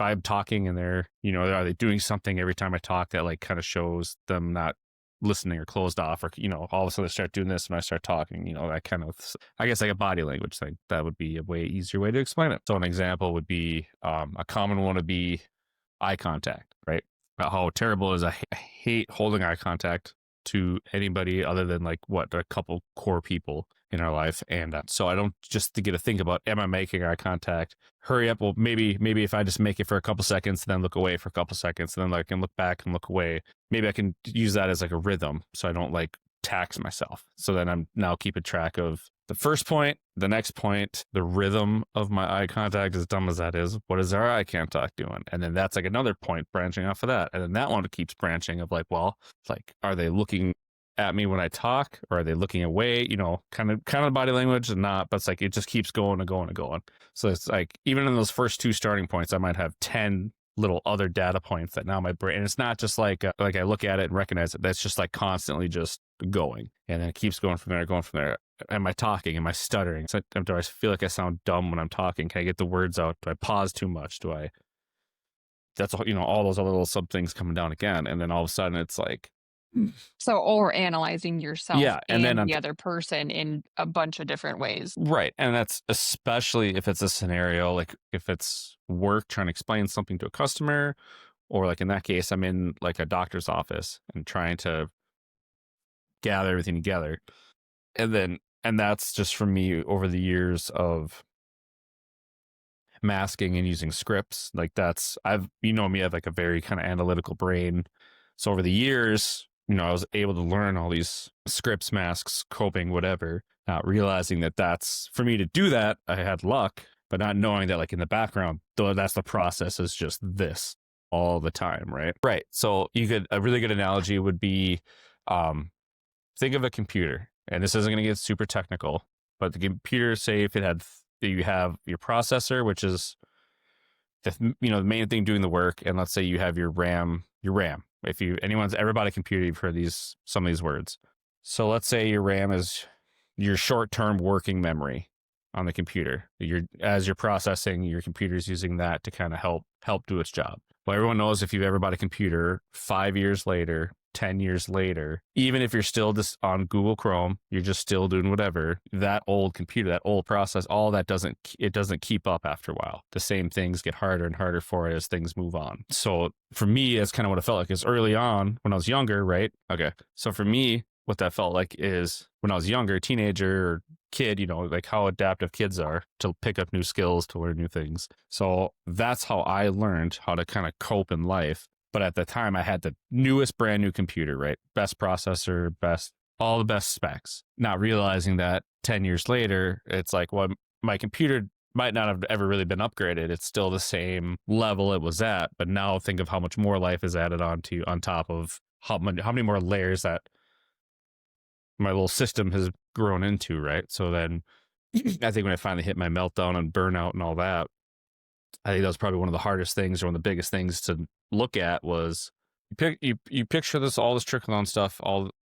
I'm talking and they're, are they doing something every time I talk that like kind of shows them not listening or closed off, or, all of a sudden they start doing this when I start talking, that kind of, I guess like a body language thing. That would be a way easier way to explain it. So an example would be, a common one would be eye contact, right? About how terrible it is. I hate holding eye contact to anybody other than like a couple core people in our life. And so I don't just to get to think about, am I making eye contact? Hurry up. Well, maybe if I just make it for a couple seconds, then look away for a couple seconds, and then I can look back and look away. Maybe I can use that as like a rhythm so I don't like tax myself. So then I'm now keeping track of the first point, the next point, the rhythm of my eye contact, as dumb as that is. What is our eye contact doing? And then that's like another point branching off of that. And then that one keeps branching of like, well, like, are they looking at me when I talk, or are they looking away? Kind of body language and not, but it's like, it just keeps going and going and going. So it's like, even in those first two starting points, I might have 10 little other data points that now my brain, and it's not just like I look at it and recognize it. That's just like constantly just going. And then it keeps going from there. Am I talking? Am I stuttering? So, do I feel like I sound dumb when I'm talking? Can I get the words out? Do I pause too much? That's all those other little sub things coming down again. And then all of a sudden it's like, So overanalyzing yourself yeah. And then the other person in a bunch of different ways. right. And that's especially if it's a scenario, like if it's work trying to explain something to a customer, or like in that case, I'm in like a doctor's office and trying to gather everything together. And that's just from me over the years of masking and using scripts. Like I've me, I have like a very kind of analytical brain. So over the years, I was able to learn all these scripts, masks, coping, whatever, not realizing that that's for me to do that. I had luck, but not knowing that like in the background, though, that's the process is just this all the time. Right. Right. So a really good analogy would be, think of a computer, and this isn't going to get super technical, but the computer, say if you have your processor, which is the main thing doing the work, and let's say you have your RAM. If anyone's ever bought a computer, you've heard some of these words. So let's say your RAM is your short-term working memory on the computer. As you're processing, your computer's using that to kind of help do its job. Well, everyone knows if you've ever bought a computer, 5 years later, 10 years later, even if you're still just on Google Chrome, you're just still doing whatever, that old computer, that old process, all that doesn't keep up after a while. The same things get harder and harder for it as things move on. So for me, that's kind of what it felt like, is early on when I was younger, right? Okay. So for me, what that felt like is when I was younger, teenager or kid, like how adaptive kids are to pick up new skills, to learn new things. So that's how I learned how to kind of cope in life. But at the time I had the newest brand new computer, right? Best processor, all the best specs, not realizing that 10 years later, it's like, well, my computer might not have ever really been upgraded. It's still the same level it was at, but now think of how much more life is added on top of how many more layers that my little system has grown into, right? So then I think when I finally hit my meltdown and burnout and all that, I think that was probably one of the hardest things, or one of the biggest things to look at, was you picture all this trickle down stuff,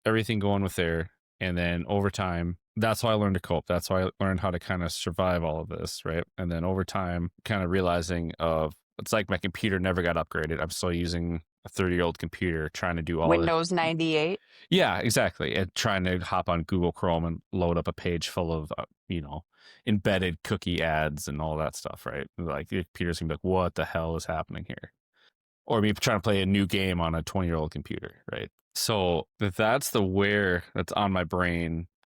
everything going with there. And then over time, that's how I learned to cope. That's how I learned how to kind of survive all of this, right? And then over time, kind of realizing it's like my computer never got upgraded. I'm still using a 30-year-old computer trying to do all Windows 98. Yeah, exactly. And trying to hop on Google Chrome and load up a page full of, embedded cookie ads and all that stuff, right? Like the computer's gonna be like, what the hell is happening here? Or me trying to play a new game on a 20-year-old computer, right? So that's the wear that's on my brain